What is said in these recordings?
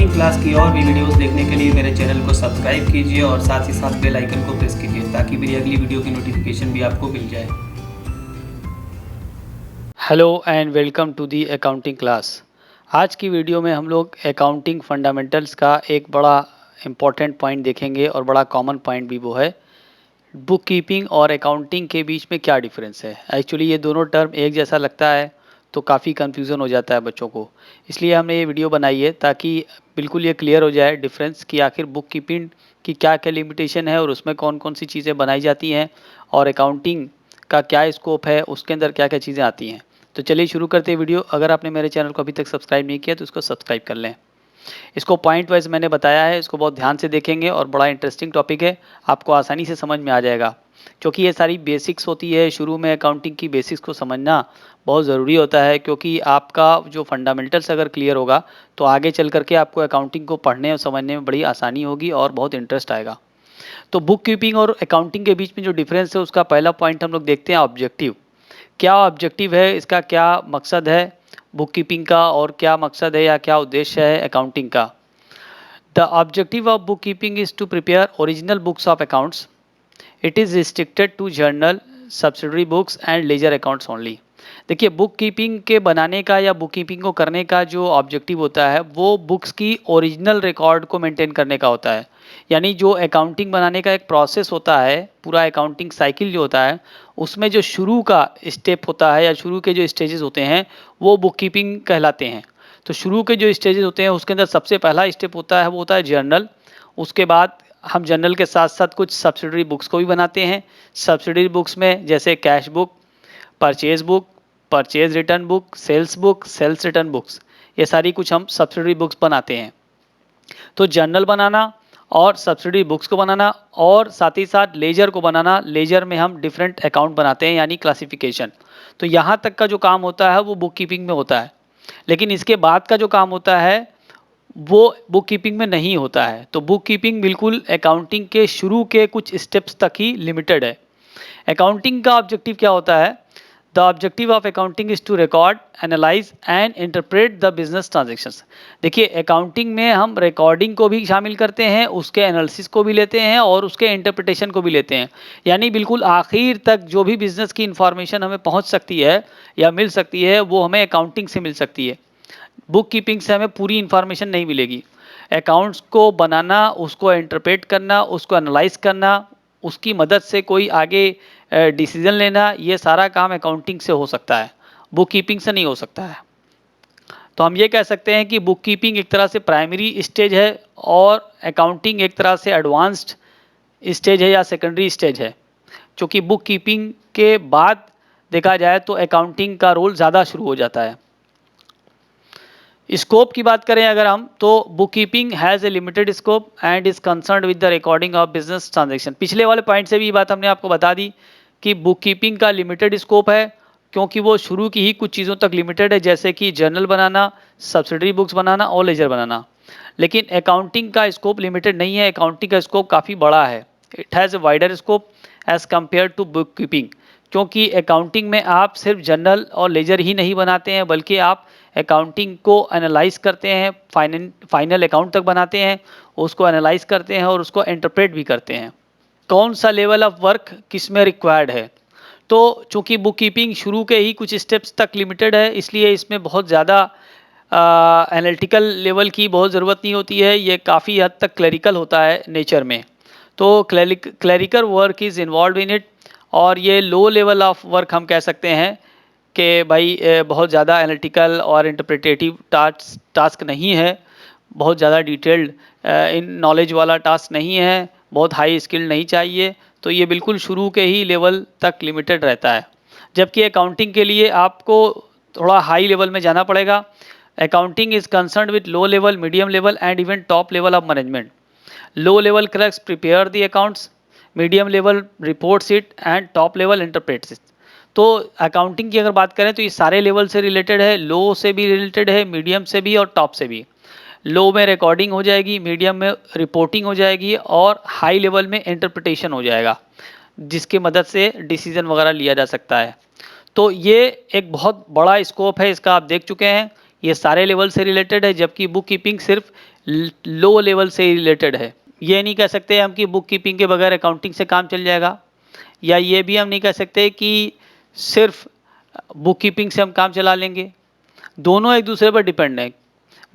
Accounting class की और भी वीडियोस देखने के लिए मेरे चैनल को सब्सक्राइब कीजिए और साथ ही साथ बेल आइकन को प्रेस कीजिए ताकि मेरी अगली वीडियो की नोटिफिकेशन भी आपको मिल जाए। Hello and welcome to the accounting class. आज की वीडियो में हम लोग अकाउंटिंग फंडामेंटल्स का एक बड़ा इम्पॉर्टेंट पॉइंट देखेंगे और बड़ा कॉमन पॉइंट भी वो है बुक कीपिंग और अकाउंटिंग के बीच में क्या डिफरेंस है। एक्चुअली ये दोनों टर्म एक जैसा लगता है तो काफ़ी कन्फ्यूज़न हो जाता है बच्चों को, इसलिए हमने ये वीडियो बनाई है ताकि बिल्कुल ये क्लियर हो जाए डिफरेंस कि आखिर बुक कीपिंग की क्या क्या लिमिटेशन है और उसमें कौन कौन सी चीज़ें बनाई जाती हैं और अकाउंटिंग का क्या स्कोप है, उसके अंदर क्या क्या चीज़ें आती हैं। तो चलिए शुरू करते हैं वीडियो। अगर आपने मेरे चैनल को अभी तक सब्सक्राइब नहीं किया तो इसको सब्सक्राइब कर लें। इसको पॉइंट वाइज मैंने बताया है, इसको बहुत ध्यान से देखेंगे और बड़ा इंटरेस्टिंग टॉपिक है, आपको आसानी से समझ में आ जाएगा क्योंकि ये सारी बेसिक्स होती है। शुरू में अकाउंटिंग की बेसिक्स को समझना बहुत ज़रूरी होता है क्योंकि आपका जो फंडामेंटल्स अगर क्लियर होगा तो आगे चल करके आपको अकाउंटिंग को पढ़ने और समझने में बड़ी आसानी होगी और बहुत इंटरेस्ट आएगा। तो बुक कीपिंग और अकाउंटिंग के बीच में जो डिफरेंस है उसका पहला पॉइंट हम लोग देखते हैं ऑब्जेक्टिव। क्या ऑब्जेक्टिव है, इसका क्या मकसद है बुक कीपिंग का और क्या मकसद है या क्या उद्देश्य है अकाउंटिंग का। The objective of book keeping is to prepare original books of accounts. It is restricted to journal, subsidiary books and ledger accounts only. देखिए, बुक कीपिंग के बनाने का या बुक कीपिंग को करने का जो ऑब्जेक्टिव होता है वो बुक्स की ओरिजिनल रिकॉर्ड को मेंटेन करने का होता है। यानी जो अकाउंटिंग बनाने का एक प्रोसेस होता है, पूरा अकाउंटिंग साइकिल जो होता है, उसमें जो शुरू का स्टेप होता है या शुरू के जो स्टेजेस होते हैं वो बुक कीपिंग कहलाते हैं। तो शुरू के जो स्टेजेस होते हैं उसके अंदर सबसे पहला स्टेप होता है वो होता है जर्नल। उसके बाद हम जर्नल के साथ साथ कुछ सब्सिडरी बुक्स को भी बनाते हैं। सब्सिडरी बुक्स में जैसे cash book, book, purchase return book, sales return books, ये सारी कुछ हम सब्सिडरी बुक्स बनाते हैं। तो जर्नल बनाना और सब्सिडरी बुक्स को बनाना और साथ ही साथ लेजर को बनाना, लेजर में हम डिफरेंट अकाउंट बनाते हैं यानी क्लासिफिकेशन। तो यहाँ तक का जो काम होता है वो बुक कीपिंग में होता है, लेकिन इसके बाद का जो काम होता है वो बुक कीपिंग में नहीं होता है। तो बुक कीपिंग बिल्कुल अकाउंटिंग के शुरू के कुछ स्टेप्स तक ही लिमिटेड है। अकाउंटिंग का ऑब्जेक्टिव क्या होता है? The objective of accounting is to record, analyse and interpret the business transactions. देखिए, अकाउंटिंग में हम रिकॉर्डिंग को भी शामिल करते हैं, उसके एनालिसिस को भी लेते हैं और उसके इंटरप्रिटेशन को भी लेते हैं। यानी बिल्कुल आखिर तक जो भी बिजनेस की इंफॉर्मेशन हमें पहुंच सकती है या मिल सकती है वो हमें अकाउंटिंग से मिल सकती है। बुक कीपिंग से हमें पूरी इन्फॉर्मेशन नहीं मिलेगी। अकाउंट्स को बनाना, उसको इंटरप्रेट करना, उसको एनालाइज करना, उसकी मदद से कोई आगे डिसीजन लेना, ये सारा काम अकाउंटिंग से हो सकता है, बुक कीपिंग से नहीं हो सकता है। तो हम ये कह सकते हैं कि बुक कीपिंग एक तरह से प्राइमरी स्टेज है और अकाउंटिंग एक तरह से एडवांस्ड स्टेज है या सेकेंडरी स्टेज है। क्योंकि बुक कीपिंग के बाद देखा जाए तो अकाउंटिंग का रोल ज़्यादा शुरू हो जाता है। स्कोप की बात करें अगर हम, तो book keeping has a limited scope and is concerned with the recording of business transaction. पिछले वाले पॉइंट से भी ये बात हमने आपको बता दी कि बुक कीपिंग का लिमिटेड स्कोप है क्योंकि वो शुरू की ही कुछ चीज़ों तक लिमिटेड है, जैसे कि जर्नल बनाना, सब्सिडरी बुक्स बनाना और लेजर बनाना। लेकिन अकाउंटिंग का स्कोप लिमिटेड नहीं है, अकाउंटिंग का स्कोप काफ़ी बड़ा है। It has a wider scope as compare to book keeping, क्योंकि अकाउंटिंग में आप सिर्फ जर्नल और लेजर ही नहीं बनाते हैं बल्कि आप अकाउंटिंग को एनालाइज करते हैं, फाइनल अकाउंट तक बनाते हैं, उसको एनालाइज करते हैं और उसको इंटरप्रेट भी करते हैं। कौन सा लेवल ऑफ वर्क किस में रिक्वायर्ड है? तो चूंकि बुक कीपिंग शुरू के ही कुछ स्टेप्स तक लिमिटेड है, इसलिए इसमें बहुत ज़्यादा एनालिटिकल लेवल की बहुत ज़रूरत नहीं होती है। ये काफ़ी हद तक क्लरिकल होता है नेचर में। तो clerical work is involve in it, और ये लो लेवल ऑफ वर्क हम कह सकते हैं कि भाई बहुत ज़्यादा एनालिटिकल और इंटरप्रिटेटिव टास्क नहीं है, बहुत ज़्यादा डिटेल्ड इन नॉलेज वाला टास्क नहीं है, बहुत हाई स्किल नहीं चाहिए। तो ये बिल्कुल शुरू के ही लेवल तक लिमिटेड रहता है। जबकि अकाउंटिंग के लिए आपको थोड़ा हाई लेवल में जाना पड़ेगा। Accounting is concerned with low level, medium level and even top level of management. Low level clerks prepare the accounts, medium level reports it and top level interprets it. तो accounting की अगर बात करें तो ये सारे लेवल से related है, लो से भी रिलेटेड है, मीडियम से भी और टॉप से भी। लो में रिकॉर्डिंग हो जाएगी, मीडियम में रिपोर्टिंग हो जाएगी और हाई लेवल में इंटरप्रिटेशन हो जाएगा, जिसकी मदद से डिसीजन वगैरह लिया जा सकता है। तो ये एक बहुत बड़ा स्कोप है इसका, आप देख चुके हैं। ये सारे लेवल से रिलेटेड है, जबकि बुक कीपिंग सिर्फ लो लेवल से रिलेटेड है। ये नहीं कह सकते हम कि बुक कीपिंग के बगैर अकाउंटिंग से काम चल जाएगा, या ये भी हम नहीं कह सकते कि सिर्फ बुक कीपिंग से हम काम चला लेंगे। दोनों एक दूसरे पर डिपेंड है।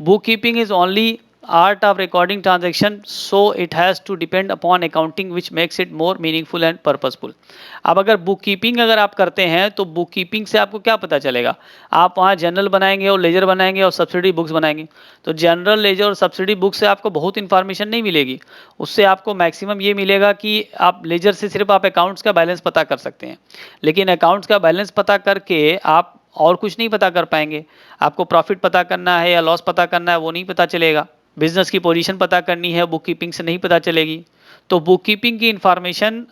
Book keeping is only art of recording transaction, so it has to depend upon accounting which makes it more meaningful and purposeful। अब अगर बुक कीपिंग अगर आप करते हैं तो बुक कीपिंग से आपको क्या पता चलेगा, आप वहाँ जनरल बनाएंगे और लेजर बनाएंगे और सब्सिडी बुक्स बनाएंगे, तो जनरल लेजर और सब्सिडी बुक से आपको बहुत इन्फॉर्मेशन नहीं मिलेगी। उससे आपको मैक्सिमम ये मिलेगा कि आप लेजर से सिर्फ आप अकाउंट्स का बैलेंस पता कर सकते हैं, लेकिन अकाउंट्स का बैलेंस पता करके आप और कुछ नहीं पता कर पाएंगे। आपको प्रॉफिट पता करना है या लॉस पता करना है वो नहीं पता चलेगा। बिजनेस की पोजीशन पता करनी है, बुक कीपिंग से नहीं पता चलेगी। तो बुक कीपिंग की इन्फॉर्मेशन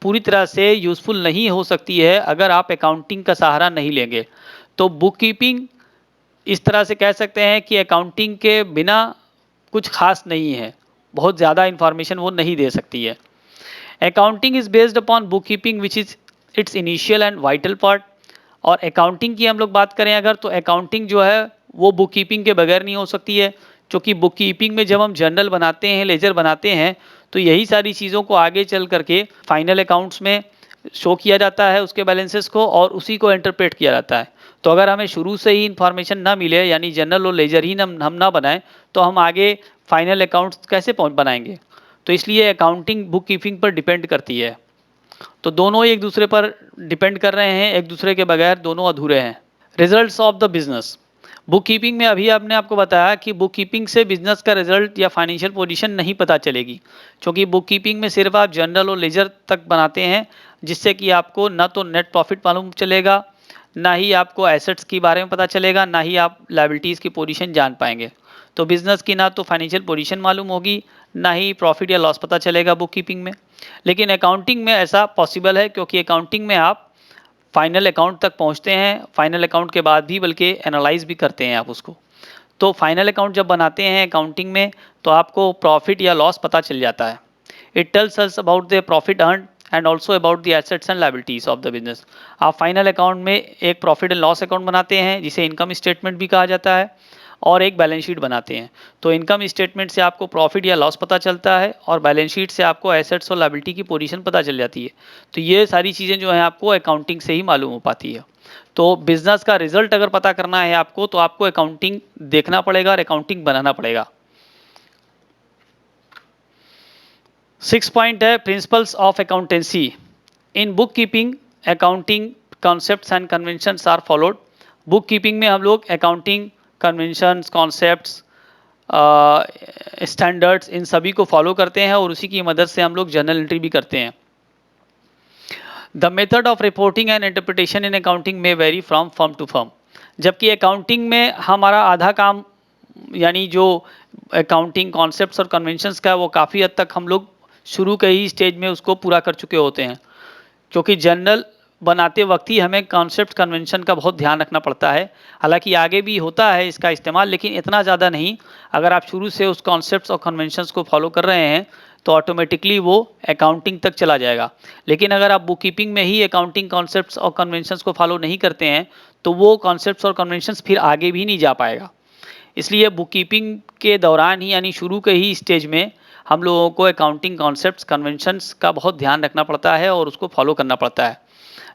पूरी तरह से यूज़फुल नहीं हो सकती है अगर आप अकाउंटिंग का सहारा नहीं लेंगे। तो बुक कीपिंग इस तरह से कह सकते हैं कि अकाउंटिंग के बिना कुछ खास नहीं है, बहुत ज़्यादा इन्फॉर्मेशन वो नहीं दे सकती है। Accounting is based upon book keeping which is it's initial and vital part. और अकाउंटिंग की हम लोग बात करें अगर, तो अकाउंटिंग जो है वो बुक कीपिंग के बगैर नहीं हो सकती है, क्योंकि बुक कीपिंग में जब हम जर्नल बनाते हैं, लेजर बनाते हैं, तो यही सारी चीज़ों को आगे चल करके फाइनल अकाउंट्स में शो किया जाता है, उसके बैलेंसेस को, और उसी को इंटरप्रेट किया जाता है। तो अगर हमें शुरू से ही इन्फॉर्मेशन ना मिले, यानी जनरल और लेजर ही हम ना बनाएं, तो हम आगे फाइनल अकाउंट्स कैसे बनाएंगे। तो इसलिए अकाउंटिंग बुक कीपिंग पर डिपेंड करती है। तो दोनों एक दूसरे पर डिपेंड कर रहे हैं, एक दूसरे के बगैर दोनों अधूरे हैं। Results of the business. Book keeping में अभी आपने आपको बताया कि बुक कीपिंग से बिजनेस का रिजल्ट या फाइनेंशियल पोजीशन नहीं पता चलेगी, क्योंकि बुक कीपिंग में सिर्फ आप जनरल और लेजर तक बनाते हैं, जिससे कि आपको ना तो नेट प्रॉफिट मालूम चलेगा, ना ही आपको एसेट्स के बारे में पता चलेगा, ना ही आप लायबिलिटीज़ की पोजीशन जान पाएंगे। तो बिजनेस की ना तो फाइनेंशियल पोजीशन मालूम होगी, ना ही प्रॉफिट या लॉस पता चलेगा बुक कीपिंग में। लेकिन अकाउंटिंग में ऐसा पॉसिबल है, क्योंकि अकाउंटिंग में आप फाइनल अकाउंट तक पहुंचते हैं, फाइनल अकाउंट के बाद भी बल्कि एनालाइज भी करते हैं आप उसको। तो फाइनल अकाउंट जब बनाते हैं अकाउंटिंग में, तो आपको प्रॉफिट या लॉस पता चल जाता है। It tells us about the profit earn and also about the assets and liabilities of the business. आप फाइनल अकाउंट में एक प्रॉफिट एंड लॉस अकाउंट बनाते हैं, जिसे इनकम स्टेटमेंट भी कहा जाता है, और एक बैलेंस शीट बनाते हैं। तो इनकम स्टेटमेंट से आपको प्रॉफिट या लॉस पता चलता है, और बैलेंस शीट से आपको एसेट्स और लायबिलिटी की पोजीशन पता चल जाती है। तो ये सारी चीज़ें जो हैं आपको अकाउंटिंग से ही मालूम हो पाती है। तो बिजनेस का रिजल्ट अगर पता करना है आपको, तो आपको अकाउंटिंग देखना पड़ेगा और अकाउंटिंग बनाना पड़ेगा। 6 पॉइंट है principles of accountancy. In book keeping accounting concepts and conventions are followed. Book keeping में हम लोग अकाउंटिंग कन्वेंशंस, कॉन्सेप्ट्स, स्टैंडर्ड्स, इन सभी को फॉलो करते हैं, और उसी की मदद से हम लोग जर्नल एंट्री भी करते हैं। The method of reporting and interpretation in accounting में vary from firm to firm. जबकि अकाउंटिंग में हमारा आधा काम, यानी जो अकाउंटिंग कॉन्सेप्ट्स और कन्वेंशंस का, वो काफ़ी हद तक हम लोग शुरू के ही स्टेज में उसको पूरा कर चुके होते हैं, क्योंकि जर्नल बनाते वक्त ही हमें कॉन्सेप्ट कन्वेंशन का बहुत ध्यान रखना पड़ता है। हालांकि आगे भी होता है इसका इस्तेमाल, लेकिन इतना ज़्यादा नहीं। अगर आप शुरू से उस कॉन्सेप्ट्स और कन्वेंशंस को फॉलो कर रहे हैं, तो ऑटोमेटिकली वो अकाउंटिंग तक चला जाएगा। लेकिन अगर आप बुक कीपिंग में ही अकाउंटिंग कॉन्सेप्ट्स और कन्वेंशंस को फॉलो नहीं करते हैं, तो वो कॉन्सेप्ट्स और कन्वेंशंस फिर आगे भी नहीं जा पाएगा। इसलिए बुक कीपिंग के दौरान ही, यानी शुरू के ही स्टेज में, हम लोगों को अकाउंटिंग कॉन्सेप्ट्स, कन्वेंशंस का बहुत ध्यान रखना पड़ता है और उसको फॉलो करना पड़ता है।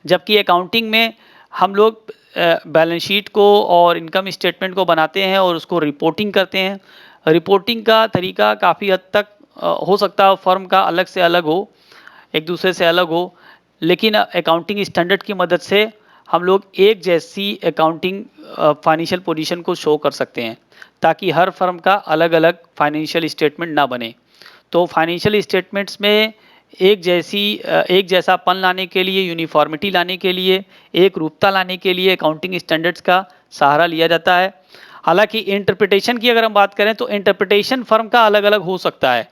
जबकि अकाउंटिंग में हम लोग बैलेंस शीट को और इनकम स्टेटमेंट को बनाते हैं और उसको रिपोर्टिंग करते हैं। रिपोर्टिंग का तरीका काफ़ी हद तक हो सकता है फर्म का अलग से अलग हो, एक दूसरे से अलग हो, लेकिन अकाउंटिंग स्टैंडर्ड की मदद से हम लोग एक जैसी अकाउंटिंग फाइनेंशियल पोजीशन को शो कर सकते हैं, ताकि हर फर्म का अलग अलग फाइनेंशियल स्टेटमेंट ना बने। तो फाइनेंशियल स्टेटमेंट्स में एक जैसापन लाने के लिए, यूनिफॉर्मिटी लाने के लिए, एक रूपता लाने के लिए अकाउंटिंग स्टैंडर्ड्स का सहारा लिया जाता है। हालांकि इंटरप्रिटेशन की अगर हम बात करें, तो इंटरप्रिटेशन फर्म का अलग अलग हो सकता है।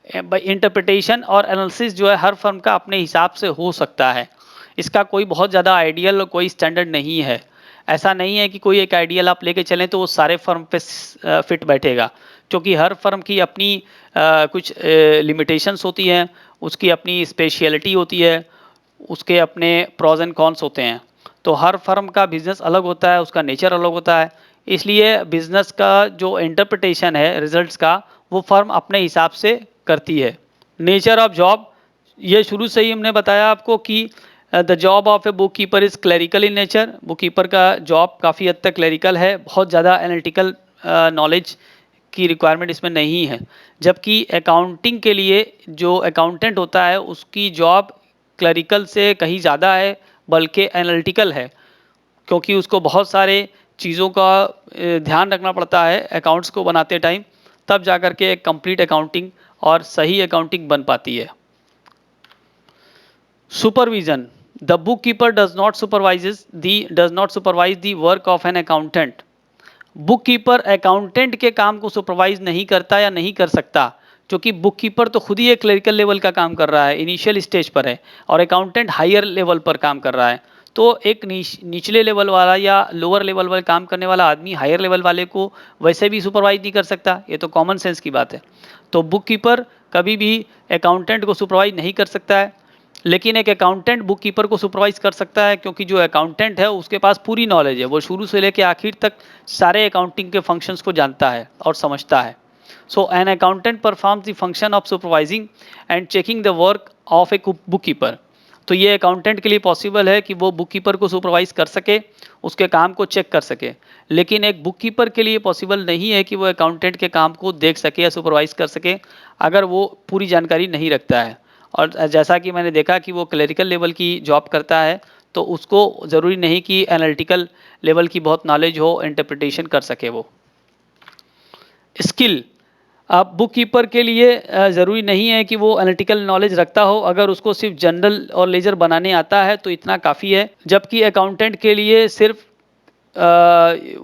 इंटरप्रिटेशन और एनालिसिस जो है हर फर्म का अपने हिसाब से हो सकता है। इसका कोई बहुत ज़्यादा आइडियल और कोई स्टैंडर्ड नहीं है। ऐसा नहीं है कि कोई एक आइडियल आप लेके चलें तो वो सारे फर्म पे फिट बैठेगा, क्योंकि हर फर्म की अपनी कुछ लिमिटेशंस होती हैं, उसकी अपनी स्पेशलिटी होती है, उसके अपने प्रॉज एंड कॉन्स होते हैं। तो हर फर्म का बिजनेस अलग होता है, उसका नेचर अलग होता है। इसलिए बिजनेस का जो इंटरप्रिटेशन है रिजल्ट्स का, वो फर्म अपने हिसाब से करती है। नेचर ऑफ जॉब, ये शुरू से ही हमने बताया आपको कि the job of a book keeper is clerical in nature. Book keeper का जॉब काफ़ी हद तक क्लरिकल है, बहुत ज़्यादा एनालिटिकल नॉलेज की रिक्वायरमेंट इसमें नहीं है। जबकि अकाउंटिंग के लिए जो अकाउंटेंट होता है उसकी जॉब क्लरिकल से कहीं ज़्यादा है, बल्कि एनालिटिकल है, क्योंकि उसको बहुत सारे चीज़ों का ध्यान रखना पड़ता है अकाउंट्स को बनाते टाइम, तब जाकर के एक कंप्लीट अकाउंटिंग और सही अकाउंटिंग बन पाती है। Supervision, the book keeper does not supervise the work of an accountant. Book keeper accountant के काम को सुपरवाइज नहीं करता या नहीं कर सकता, क्योंकि बुक कीपर तो खुद ही एक क्लरिकल लेवल का काम कर रहा है, इनिशियल स्टेज पर है, और अकाउंटेंट हायर लेवल पर काम कर रहा है। तो एक निचले लेवल वाला या लोअर लेवल वाले काम करने वाला आदमी हायर लेवल वाले को वैसे भी सुपरवाइज नहीं कर सकता, ये तो कॉमन सेंस की बात है। तो बुक कीपर कभी भी अकाउंटेंट को सुपरवाइज नहीं कर सकता है, लेकिन एक अकाउंटेंट बुक कीपर को सुपरवाइज कर सकता है, क्योंकि जो अकाउंटेंट है उसके पास पूरी नॉलेज है, वो शुरू से लेकर आखिर तक सारे अकाउंटिंग के फंक्शंस को जानता है और समझता है। So an accountant performs the function of supervising and checking the work of a bookkeeper. तो ये अकाउंटेंट के लिए पॉसिबल है कि वो बुक कीपर को सुपरवाइज कर सके, उसके काम को चेक कर सके, लेकिन एक बुक कीपर के लिए पॉसिबल नहीं है कि वो अकाउंटेंट के काम को देख सके या सुपरवाइज कर सके अगर वो पूरी जानकारी नहीं रखता है। और जैसा कि मैंने देखा कि वो क्लरिकल लेवल की जॉब करता है, तो उसको ज़रूरी नहीं कि एनालिटिकल लेवल की बहुत नॉलेज हो, इंटरप्रिटेशन कर सके वो। स्किल, अब बुक कीपर के लिए ज़रूरी नहीं है कि वो एनालिटिकल नॉलेज रखता हो, अगर उसको सिर्फ जनरल और लेजर बनाने आता है तो इतना काफ़ी है। जबकि अकाउंटेंट के लिए सिर्फ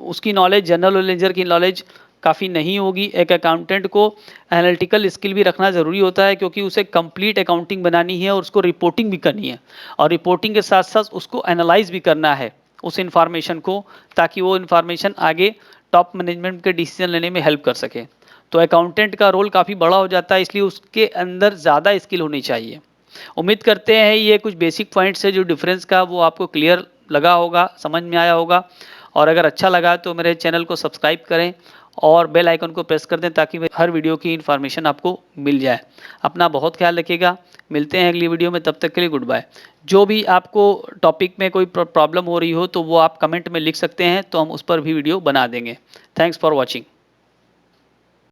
उसकी नॉलेज, जनरल और लेजर की नॉलेज काफ़ी नहीं होगी। एक अकाउंटेंट को एनालिटिकल स्किल भी रखना ज़रूरी होता है, क्योंकि उसे कंप्लीट अकाउंटिंग बनानी है और उसको रिपोर्टिंग भी करनी है, और रिपोर्टिंग के साथ साथ उसको एनालाइज भी करना है उस इन्फॉर्मेशन को, ताकि वो इन्फॉर्मेशन आगे टॉप मैनेजमेंट के डिसीजन लेने में हेल्प कर सके। तो अकाउंटेंट का रोल काफ़ी बड़ा हो जाता है, इसलिए उसके अंदर ज़्यादा स्किल होनी चाहिए। उम्मीद करते हैं ये कुछ बेसिक पॉइंट्स है जो डिफरेंस का, वो आपको क्लियर लगा होगा, समझ में आया होगा। और अगर अच्छा लगा तो मेरे चैनल को सब्सक्राइब करें और बेल आइकन को प्रेस कर दें, ताकि हर वीडियो की इन्फॉर्मेशन आपको मिल जाए। अपना बहुत ख्याल रखिएगा, मिलते हैं अगली वीडियो में, तब तक के लिए गुड बाय। जो भी आपको टॉपिक में कोई प्रॉब्लम हो रही हो तो वो आप कमेंट में लिख सकते हैं, तो हम उस पर भी वीडियो बना देंगे। Thanks for watching.